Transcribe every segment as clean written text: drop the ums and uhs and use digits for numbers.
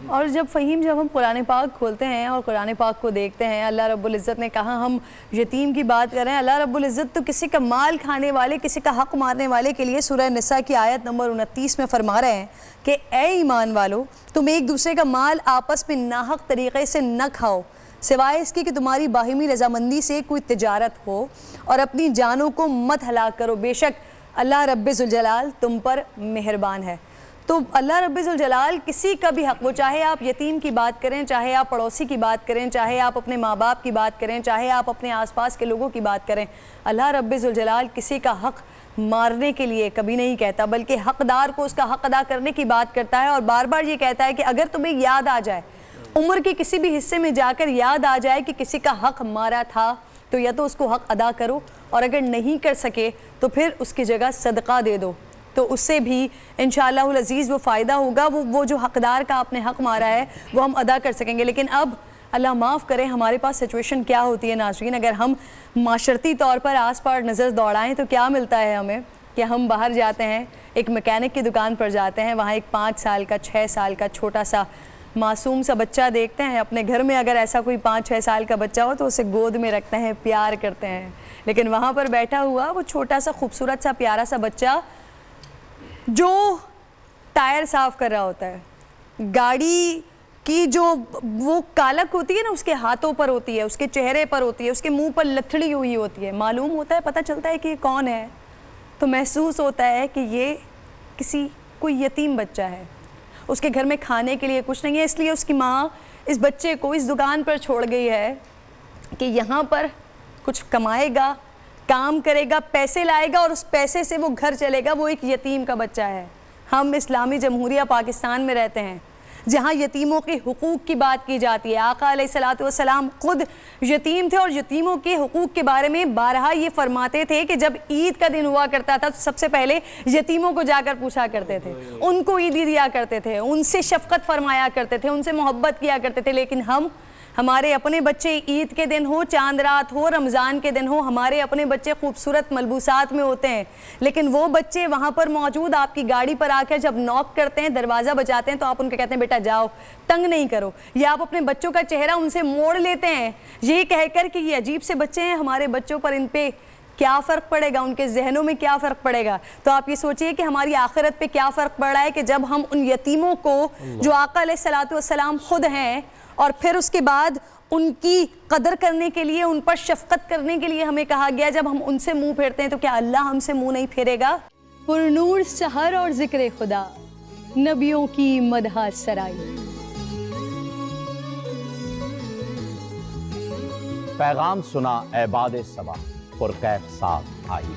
اور جب ہم قرآن پاک کھولتے ہیں اور قرآن پاک کو دیکھتے ہیں، اللہ رب العزت نے کہا ہم یتیم کی بات کریں. اللہ رب العزت تو کسی کا مال کھانے والے، کسی کا حق مارنے والے کے لیے سورہ نساء کی آیت نمبر 29 میں فرما رہے ہیں کہ اے ایمان والو، تم ایک دوسرے کا مال آپس میں ناحق طریقے سے نہ کھاؤ سوائے اس کی کہ تمہاری باہمی رضامندی سے کوئی تجارت ہو، اور اپنی جانوں کو مت ہلاک کرو، بے شک اللہ رب ذوالجلال تم پر مہربان ہے. تو اللہ رب ذوالجلال کسی کا بھی حق، وہ چاہے آپ یتیم کی بات کریں، چاہے آپ پڑوسی کی بات کریں، چاہے آپ اپنے ماں باپ کی بات کریں، چاہے آپ اپنے آس پاس کے لوگوں کی بات کریں، اللہ رب ذوالجلال کسی کا حق مارنے کے لیے کبھی نہیں کہتا، بلکہ حقدار کو اس کا حق ادا کرنے کی بات کرتا ہے. اور بار بار یہ کہتا ہے کہ اگر تمہیں یاد آ جائے، عمر کے کسی بھی حصے میں جا کر یاد آ جائے کہ کسی کا حق مارا تھا، تو یا تو اس کو حق ادا کرو، اور اگر نہیں کر سکے تو پھر اس کی جگہ صدقہ دے دو، تو اس سے بھی انشاءاللہ العزیز وہ فائدہ ہوگا، وہ جو حقدار کا آپ نے حق مارا ہے وہ ہم ادا کر سکیں گے. لیکن اب اللہ معاف کرے ہمارے پاس سچویشن کیا ہوتی ہے ناظرین، اگر ہم معاشرتی طور پر آس پاس نظر دوڑائیں تو کیا ملتا ہے ہمیں کہ ہم باہر جاتے ہیں، ایک میکینک کی دکان پر جاتے ہیں، وہاں ایک 5 سال کا 6 سال کا چھوٹا سا معصوم سا بچہ دیکھتے ہیں. اپنے گھر میں اگر ایسا کوئی 5-6 سال کا بچہ ہو تو اسے گود میں رکھتے ہیں، پیار کرتے ہیں. لیکن وہاں پر بیٹھا ہوا وہ چھوٹا سا خوبصورت سا پیارا سا بچہ جو ٹائر صاف کر رہا ہوتا ہے، گاڑی کی جو وہ کالک ہوتی ہے نا، اس کے ہاتھوں پر ہوتی ہے، اس کے چہرے پر ہوتی ہے، اس کے منہ پر لتھڑی ہوئی ہوتی ہے، معلوم ہوتا ہے، پتہ چلتا ہے کہ یہ کون ہے، تو محسوس ہوتا ہے کہ یہ کوئی یتیم بچہ ہے. اس کے گھر میں کھانے کے لیے کچھ نہیں ہے، اس لیے اس کی ماں اس بچے کو اس دکان پر چھوڑ گئی ہے کہ یہاں پر کچھ کمائے گا، کام کرے گا، پیسے لائے گا، اور اس پیسے سے وہ گھر چلے گا. وہ ایک یتیم کا بچہ ہے. ہم اسلامی جمہوریہ پاکستان میں رہتے ہیں جہاں یتیموں کے حقوق کی بات کی جاتی ہے. آقا علیہ الصلوۃ والسلام خود یتیم تھے، اور یتیموں کے حقوق کے بارے میں بارہا یہ فرماتے تھے کہ جب عید کا دن ہوا کرتا تھا تو سب سے پہلے یتیموں کو جا کر پوچھا کرتے تھے، ان کو عیدی دیا کرتے تھے، ان سے شفقت فرمایا کرتے تھے، ان سے محبت کیا کرتے تھے. لیکن ہمارے اپنے بچے عید کے دن ہو، چاند رات ہو، رمضان کے دن ہو، ہمارے اپنے بچے خوبصورت ملبوسات میں ہوتے ہیں، لیکن وہ بچے وہاں پر موجود آپ کی گاڑی پر آ کر جب نوک کرتے ہیں، دروازہ بجاتے ہیں، تو آپ ان کو کہتے ہیں بیٹا جاؤ، تنگ نہیں کرو، یا آپ اپنے بچوں کا چہرہ ان سے موڑ لیتے ہیں یہ کہہ کر کہ یہ عجیب سے بچے ہیں، ہمارے بچوں پر ان پہ کیا فرق پڑے گا، ان کے ذہنوں میں کیا فرق پڑے گا. تو آپ یہ سوچئے کہ ہماری آخرت پہ کیا فرق پڑ رہا ہے کہ جب ہم ان یتیموں کو جو آقا علیہ الصلوۃ والسلام خود ہیں، اور پھر اس کے بعد ان کی قدر کرنے کے لیے، ان پر شفقت کرنے کے لیے ہمیں کہا گیا، جب ہم ان سے منہ پھیرتے ہیں تو کیا اللہ ہم سے منہ نہیں پھیرے گا؟ پرنور سحر اور ذکر خدا، نبیوں کی مدح سرائی. پیغام سنا اے باد صبا، پرکیف ساتھ آئی.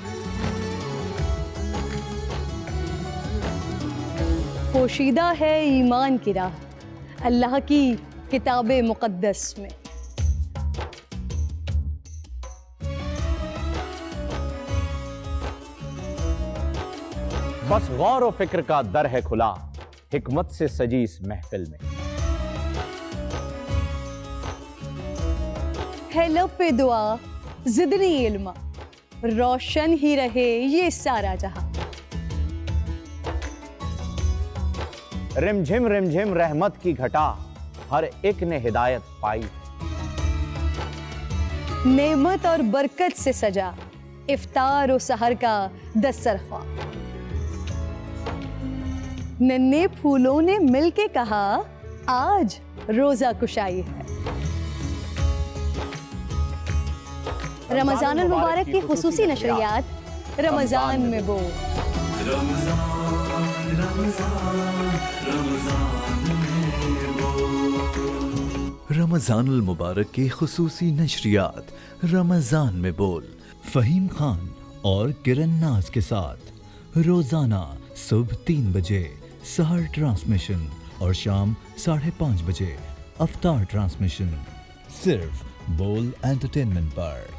پوشیدہ ہے ایمان کی راہ اللہ کی کتاب مقدس میں. بس غور و فکر کا در ہے کھلا، حکمت سے سجی اس محفل میں. ہے لب پہ دعا زدنی علما، روشن ہی رہے یہ سارا جہاں. رم جھم رحمت کی گھٹا، ہر ایک نے ہدایت پائی. نعمت اور برکت سے سجا افطار و سحر کا دسترخوان. ننھے پھولوں نے مل کے کہا آج روزہ کشائی ہے. رمضان المبارک کی خصوصی نشریات رمضان میں بول. رمضان المبارک کی خصوصی نشریات رمضان میں بول، فہیم خان اور کرن ناز کے ساتھ روزانہ صبح 3 بجے سحر ٹرانسمیشن اور شام 5:30 بجے افطار ٹرانسمیشن، صرف بول انٹرٹینمنٹ پر.